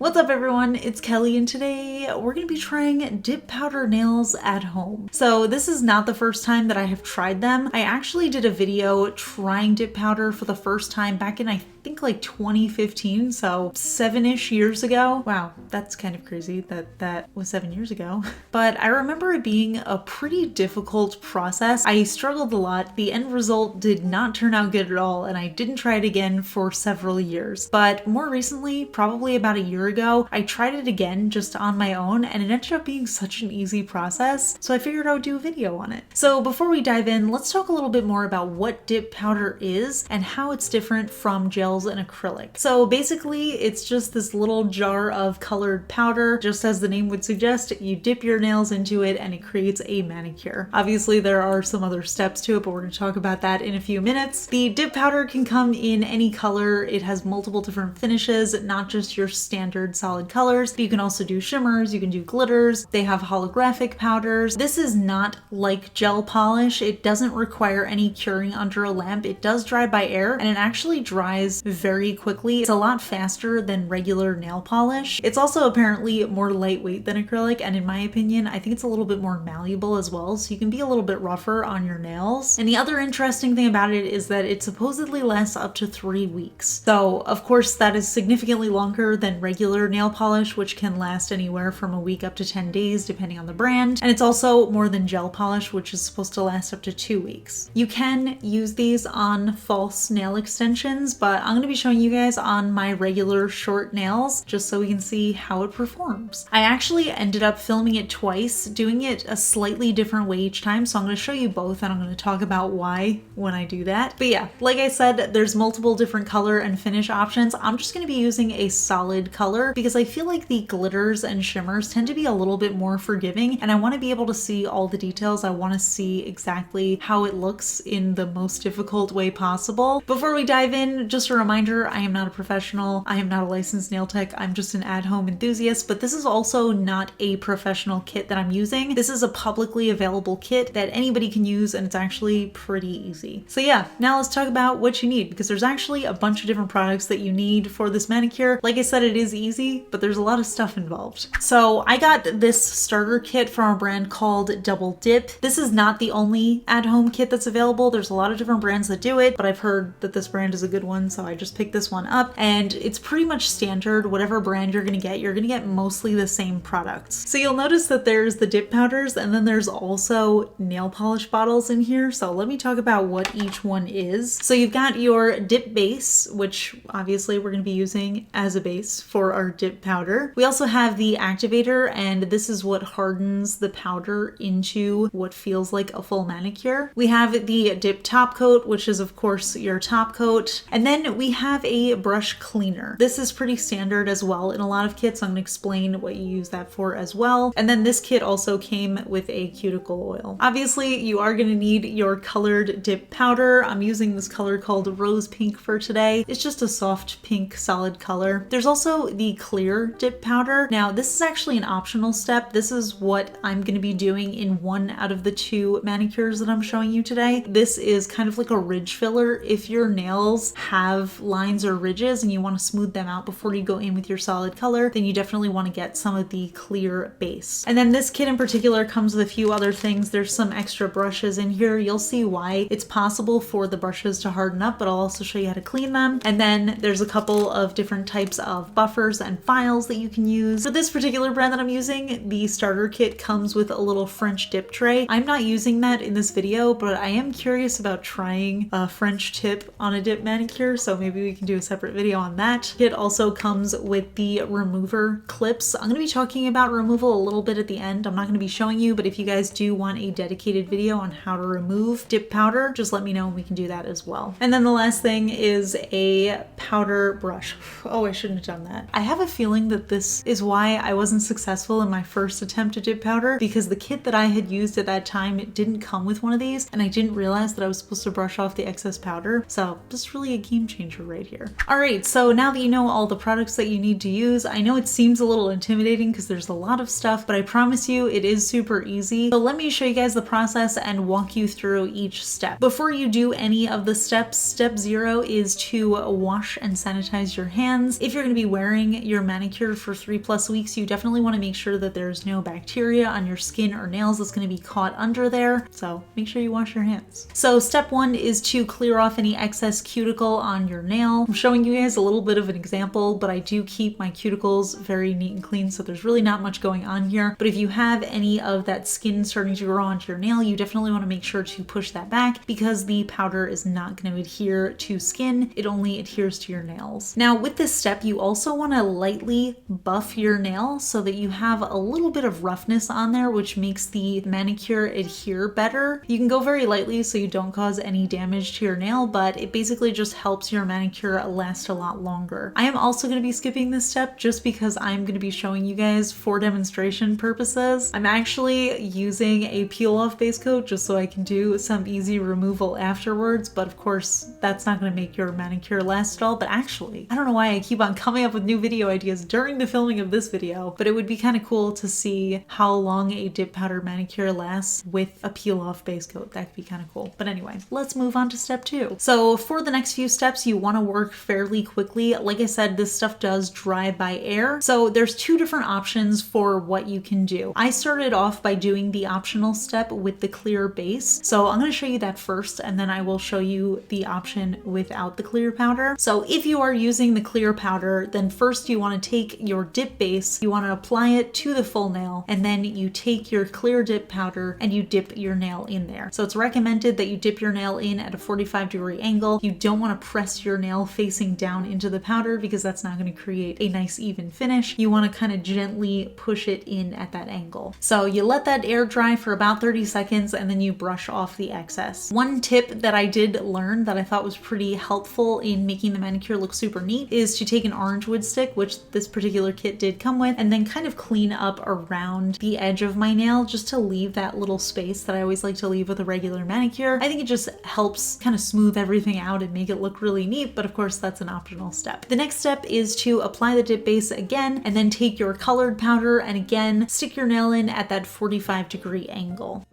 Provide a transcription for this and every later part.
What's up everyone, it's Kelly and today we're going to be trying dip powder nails at home. So this is not the first time that I have tried them. I actually did a video trying dip powder for the first time back in I think like 2015, so 7-ish years ago. Wow, that's kind of crazy that was 7 years ago. But I remember it being a pretty difficult process. I struggled a lot. The end result did not turn out good at all, and I didn't try it again for several years. But more recently, probably about a year ago, I tried it again just on my own, and it ended up being such an easy process, so I figured I would do a video on it. So before we dive in, let's talk a little bit more about what dip powder is and how it's different from gels and acrylic. So basically, it's just this little jar of colored powder. Just as the name would suggest, you dip your nails into it and it creates a manicure. Obviously, there are some other steps to it, but we're going to talk about that in a few minutes. The dip powder can come in any color. It has multiple different finishes, not just your standard solid colors, but you can also do shimmers, you can do glitters. They have holographic powders. This is not like gel polish. It doesn't require any curing under a lamp. It does dry by air, and it actually dries very quickly. It's a lot faster than regular nail polish. It's also apparently more lightweight than acrylic, and in my opinion, I think it's a little bit more malleable as well, so you can be a little bit rougher on your nails. And the other interesting thing about it is that it supposedly lasts up to 3 weeks. So of course that is significantly longer than regular nail polish, which can last anywhere from a week up to 10 days depending on the brand. And it's also more than gel polish, which is supposed to last up to 2 weeks. You can use these on false nail extensions, but I'm going to be showing you guys on my regular short nails just so we can see how it performs. I actually ended up filming it twice, doing it a slightly different way each time, so I'm going to show you both and I'm going to talk about why when I do that. But yeah, like I said, there's multiple different color and finish options. I'm just going to be using a solid color because I feel like the glitters and shimmers tend to be a little bit more forgiving, and I want to be able to see all the details. I want to see exactly how it looks in the most difficult way possible. Before we dive in, just a reminder, I am not a professional. I am not a licensed nail tech. I'm just an at-home enthusiast, but this is also not a professional kit that I'm using. This is a publicly available kit that anybody can use, and it's actually pretty easy. So yeah, now let's talk about what you need, because there's actually a bunch of different products that you need for this manicure. Like I said, it is easy, but there's a lot of stuff involved. So I got this starter kit from a brand called Double Dip. This is not the only at-home kit that's available. There's a lot of different brands that do it, but I've heard that this brand is a good one, so I just picked this one up, and it's pretty much standard. Whatever brand you're gonna get mostly the same products. So you'll notice that there's the dip powders, and then there's also nail polish bottles in here. So let me talk about what each one is. So you've got your dip base, which obviously we're gonna be using as a base for our dip powder. We also have the activator, and this is what hardens the powder into what feels like a full manicure. We have the dip top coat, which is of course your top coat. And then we have a brush cleaner. This is pretty standard as well in a lot of kits. I'm gonna explain what you use that for as well. And then this kit also came with a cuticle oil. Obviously, you are gonna need your colored dip powder. I'm using this color called Rose Pink for today. It's just a soft pink solid color. There's also the clear dip powder. Now, this is actually an optional step. This is what I'm gonna be doing in one out of the 2 manicures that I'm showing you today. This is kind of like a ridge filler. If your nails have lines or ridges and you want to smooth them out before you go in with your solid color, then you definitely want to get some of the clear base. And then this kit in particular comes with a few other things. There's some extra brushes in here. You'll see why it's possible for the brushes to harden up, but I'll also show you how to clean them. And then there's a couple of different types of buffers and files that you can use. For this particular brand that I'm using, the starter kit comes with a little French dip tray. I'm not using that in this video, but I am curious about trying a French tip on a dip manicure, so maybe we can do a separate video on that. It also comes with the remover clips. I'm going to be talking about removal a little bit at the end. I'm not going to be showing you, but if you guys do want a dedicated video on how to remove dip powder, just let me know and we can do that as well. And then the last thing is a powder brush. Oh, I shouldn't have done that. I have a feeling that this is why I wasn't successful in my first attempt to dip powder, because the kit that I had used at that time didn't come with one of these, and I didn't realize that I was supposed to brush off the excess powder. So this is really a game changer. changer right here. All right, so now that you know all the products that you need to use, I know it seems a little intimidating because there's a lot of stuff, but I promise you it is super easy. So let me show you guys the process and walk you through each step. Before you do any of the steps, step 0 is to wash and sanitize your hands. If you're going to be wearing your manicure for 3+ weeks, you definitely want to make sure that there's no bacteria on your skin or nails that's going to be caught under there. So make sure you wash your hands. So step 1 is to clear off any excess cuticle on your nail. I'm showing you guys a little bit of an example, but I do keep my cuticles very neat and clean, so there's really not much going on here. But if you have any of that skin starting to grow onto your nail, you definitely want to make sure to push that back because the powder is not going to adhere to skin. It only adheres to your nails. Now with this step, you also want to lightly buff your nail so that you have a little bit of roughness on there, which makes the manicure adhere better. You can go very lightly so you don't cause any damage to your nail, but it basically just helps your manicure last a lot longer. I am also going to be skipping this step just because I'm going to be showing you guys for demonstration purposes. I'm actually using a peel-off base coat just so I can do some easy removal afterwards, but of course that's not going to make your manicure last at all. But actually, I don't know why I keep on coming up with new video ideas during the filming of this video, but it would be kind of cool to see how long a dip powder manicure lasts with a peel-off base coat. That could be kind of cool. But anyway, let's move on to step 2. So for the next few steps, you want to work fairly quickly. Like I said, this stuff does dry by air. So there's 2 different options for what you can do. I started off by doing the optional step with the clear base. So I'm going to show you that first, and then I will show you the option without the clear powder. So if you are using the clear powder, then first you want to take your dip base, you want to apply it to the full nail, and then you take your clear dip powder and you dip your nail in there. So it's recommended that you dip your nail in at a 45-degree angle. You don't want to press your nail facing down into the powder because that's not going to create a nice even finish. You want to kind of gently push it in at that angle. So you let that air dry for about 30 seconds and then you brush off the excess. One tip that I did learn that I thought was pretty helpful in making the manicure look super neat is to take an orange wood stick, which this particular kit did come with, and then kind of clean up around the edge of my nail just to leave that little space that I always like to leave with a regular manicure. I think it just helps kind of smooth everything out and make it look really neat, but of course that's an optional step. The next step is to apply the dip base again and then take your colored powder and again stick your nail in at that 45-degree angle.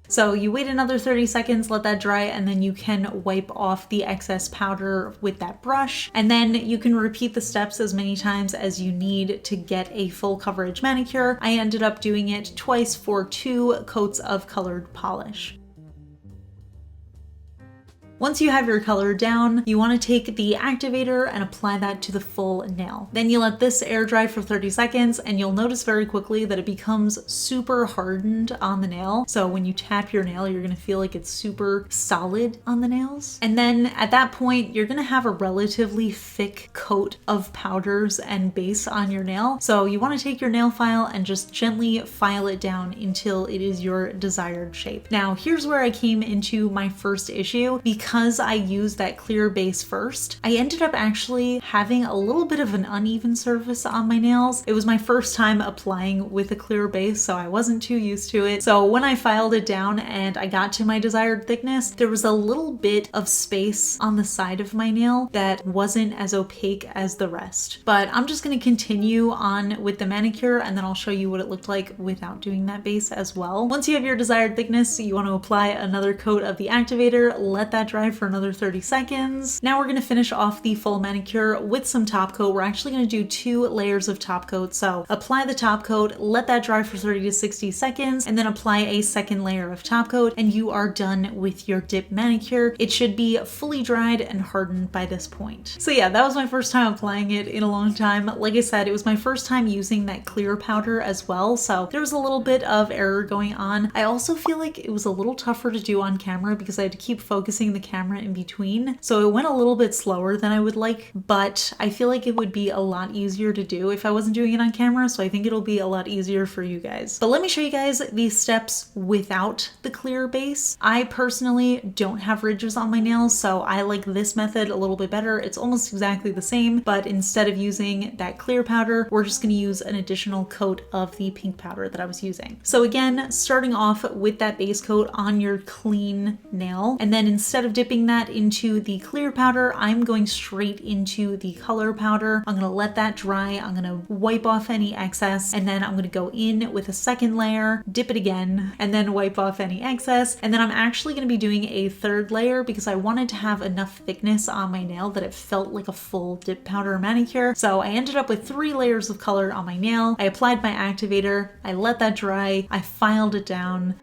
So you wait another 30 seconds, let that dry, and then you can wipe off the excess powder with that brush. And then you can repeat the steps as many times as you need to get a full coverage manicure. I ended up doing it twice for 2 coats of colored polish. Once you have your color down, you want to take the activator and apply that to the full nail. Then you let this air dry for 30 seconds and you'll notice very quickly that it becomes super hardened on the nail. So when you tap your nail, you're going to feel like it's super solid on the nails. And then at that point, you're going to have a relatively thick coat of powders and base on your nail. So you want to take your nail file and just gently file it down until it is your desired shape. Now, here's where I came into my first issue. Because I used that clear base first, I ended up actually having a little bit of an uneven surface on my nails. It was my first time applying with a clear base, so I wasn't too used to it. So when I filed it down and I got to my desired thickness, there was a little bit of space on the side of my nail that wasn't as opaque as the rest. But I'm just going to continue on with the manicure and then I'll show you what it looked like without doing that base as well. Once you have your desired thickness, you want to apply another coat of the activator, let that dry for another 30 seconds. Now we're going to finish off the full manicure with some top coat. We're actually going to do 2 layers of top coat. So apply the top coat, let that dry for 30 to 60 seconds, and then apply a second layer of top coat, and you are done with your dip manicure. It should be fully dried and hardened by this point. So yeah, that was my first time applying it in a long time. Like I said, it was my first time using that clear powder as well, so there was a little bit of error going on. I also feel like it was a little tougher to do on camera because I had to keep focusing the camera in between. So it went a little bit slower than I would like, but I feel like it would be a lot easier to do if I wasn't doing it on camera. So I think it'll be a lot easier for you guys. But let me show you guys these steps without the clear base. I personally don't have ridges on my nails, so I like this method a little bit better. It's almost exactly the same, but instead of using that clear powder, we're just going to use an additional coat of the pink powder that I was using. So again, starting off with that base coat on your clean nail, and then instead of dipping that into the clear powder, I'm going straight into the color powder. I'm gonna let that dry. I'm gonna wipe off any excess, and then I'm gonna go in with a second layer, dip it again, and then wipe off any excess. And then I'm actually gonna be doing a third layer because I wanted to have enough thickness on my nail that it felt like a full dip powder manicure. So I ended up with 3 layers of color on my nail. I applied my activator, I let that dry, I filed it down.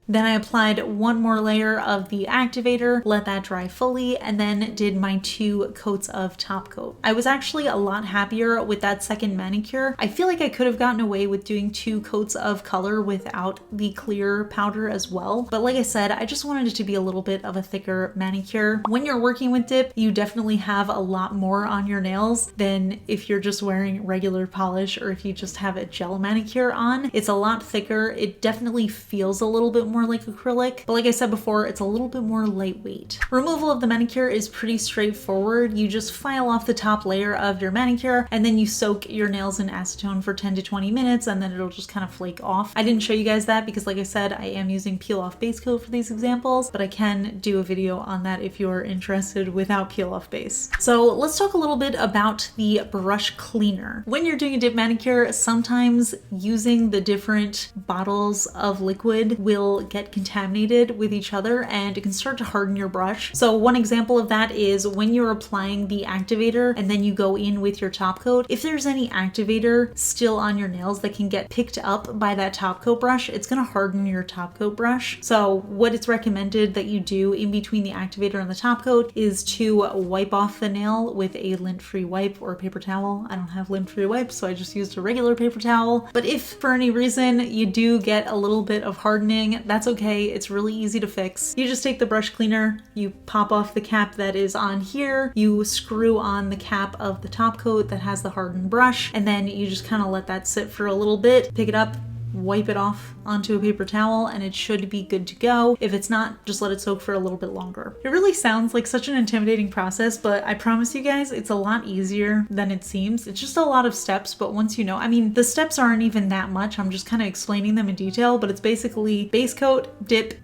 Then I applied one more layer of the activator, let that dry fully, and then did my 2 coats of top coat. I was actually a lot happier with that second manicure. I feel like I could have gotten away with doing 2 coats of color without the clear powder as well. But like I said, I just wanted it to be a little bit of a thicker manicure. When you're working with dip, you definitely have a lot more on your nails than if you're just wearing regular polish or if you just have a gel manicure on. It's a lot thicker. It definitely feels a little bit more like acrylic, but like I said before, it's a little bit more lightweight. Removal of the manicure is pretty straightforward. You just file off the top layer of your manicure and then you soak your nails in acetone for 10 to 20 minutes and then it'll just kind of flake off. I didn't show you guys that because like I said, I am using peel off base coat for these examples, but I can do a video on that if you're interested without peel off base. So let's talk a little bit about the brush cleaner. When you're doing a dip manicure, sometimes using the different bottles of liquid will get contaminated with each other and it can start to harden your brush. So one example of that is when you're applying the activator and then you go in with your top coat. If there's any activator still on your nails that can get picked up by that top coat brush, it's going to harden your top coat brush. So what it's recommended that you do in between the activator and the top coat is to wipe off the nail with a lint-free wipe or a paper towel. I don't have lint-free wipes, so I just used a regular paper towel. But if for any reason you do get a little bit of hardening, that's okay. It's really easy to fix. You just take the brush cleaner, you pop off the cap that is on here, you screw on the cap of the top coat that has the hardened brush, and then you just kind of let that sit for a little bit, pick it up, wipe it off onto a paper towel, and it should be good to go. If it's not, just let it soak for a little bit longer. It really sounds like such an intimidating process, but I promise you guys, it's a lot easier than it seems. It's just a lot of steps, but once you know, I mean, the steps aren't even that much. I'm just kind of explaining them in detail, but it's basically base coat, dip,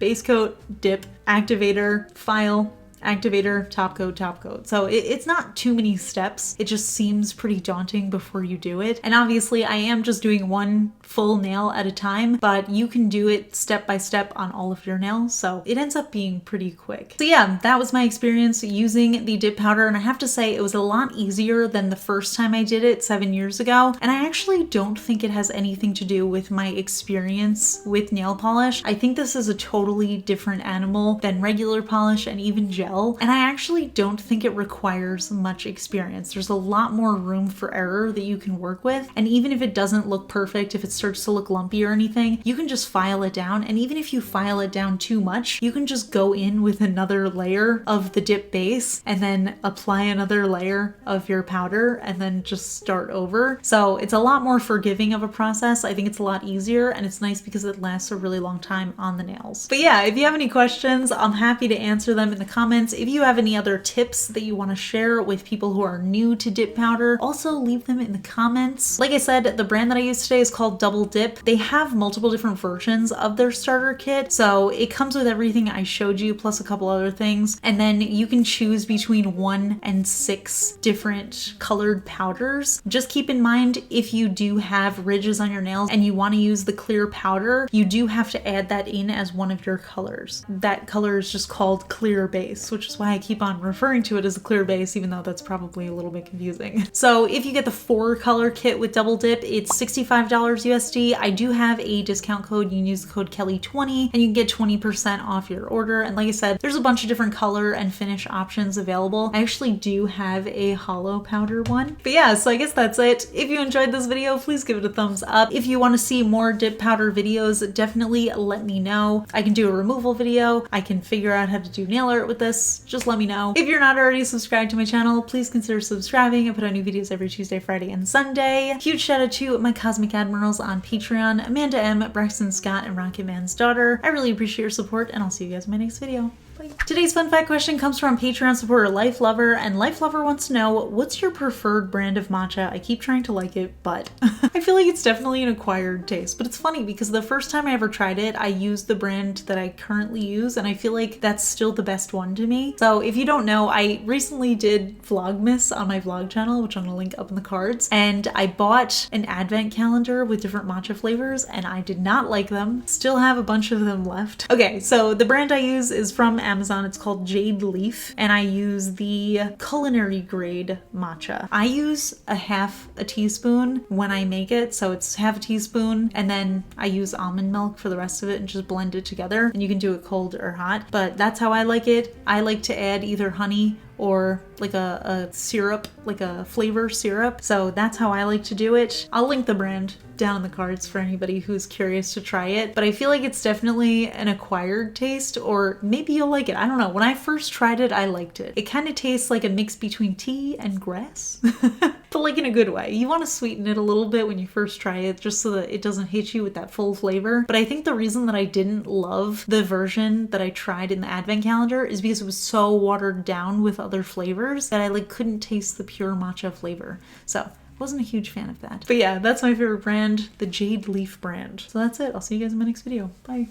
activator, file, activator, top coat, top coat. So it's not too many steps. It just seems pretty daunting before you do it. And obviously I am just doing one full nail at a time, but you can do it step by step on all of your nails. So it ends up being pretty quick. So yeah, that was my experience using the dip powder. And I have to say it was a lot easier than the first time I did it 7 years ago. And I actually don't think it has anything to do with my experience with nail polish. I think this is a totally different animal than regular polish and even gel. And I actually don't think it requires much experience. There's a lot more room for error that you can work with. And even if it doesn't look perfect, if it starts to look lumpy or anything, you can just file it down. And even if you file it down too much, you can just go in with another layer of the dip base and then apply another layer of your powder and then just start over. So it's a lot more forgiving of a process. I think it's a lot easier and it's nice because it lasts a really long time on the nails. But yeah, if you have any questions, I'm happy to answer them in the comments. If you have any other tips that you want to share with people who are new to dip powder, also leave them in the comments. Like I said, the brand that I use today is called Double Dip. They have multiple different versions of their starter kit. So it comes with everything I showed you plus a couple other things. And then you can choose between 1 and 6 different colored powders. Just keep in mind, if you do have ridges on your nails and you want to use the clear powder, you do have to add that in as one of your colors. That color is just called clear base, which is why I keep on referring to it as a clear base, even though that's probably a little bit confusing. So if you get the 4 color kit with Double Dip, it's $65 USD. I do have a discount code. You can use the code KELLI20 and you can get 20% off your order. And like I said, there's a bunch of different color and finish options available. I actually do have a hollow powder one. But yeah, so I guess that's it. If you enjoyed this video, please give it a thumbs up. If you want to see more dip powder videos, definitely let me know. I can do a removal video. I can figure out how to do nail art with this. Just let me know. If you're not already subscribed to my channel, please consider subscribing. I put out new videos every Tuesday, Friday, and Sunday. Huge shout out to my Cosmic Admirals on Patreon, Amanda M, Braxton Scott, and Rocket Man's daughter. I really appreciate your support, and I'll see you guys in my next video. Bye. Bye. Today's fun fact question comes from Patreon supporter Life Lover, and Life Lover wants to know, what's your preferred brand of matcha? I keep trying to like it, but I feel like it's definitely an acquired taste. But it's funny because the first time I ever tried it, I used the brand that I currently use, and I feel like that's still the best one to me. So if you don't know, I recently did Vlogmas on my vlog channel, which I'm gonna link up in the cards, and I bought an advent calendar with different matcha flavors, and I did not like them. Still have a bunch of them left. Okay, so the brand I use is from Amazon. It's called Jade Leaf, and I use the culinary grade matcha. I use a half a teaspoon when I make it, so it's half a teaspoon, and then I use almond milk for the rest of it and just blend it together. And you can do it cold or hot, but that's how I like it. I like to add either honey or like a syrup, like a flavor syrup. So that's how I like to do it. I'll link the brand down in the cards for anybody who's curious to try it, but I feel like it's definitely an acquired taste, or maybe you'll like it. I don't know. When I first tried it, I liked it. It kind of tastes like a mix between tea and grass, but like in a good way. You want to sweeten it a little bit when you first try it, just so that it doesn't hit you with that full flavor. But I think the reason that I didn't love the version that I tried in the advent calendar is because it was so watered down with other flavors that I like couldn't taste the pure matcha flavor. So wasn't a huge fan of that. But yeah, that's my favorite brand, the Jade Leaf brand. So that's it. I'll see you guys in my next video. Bye.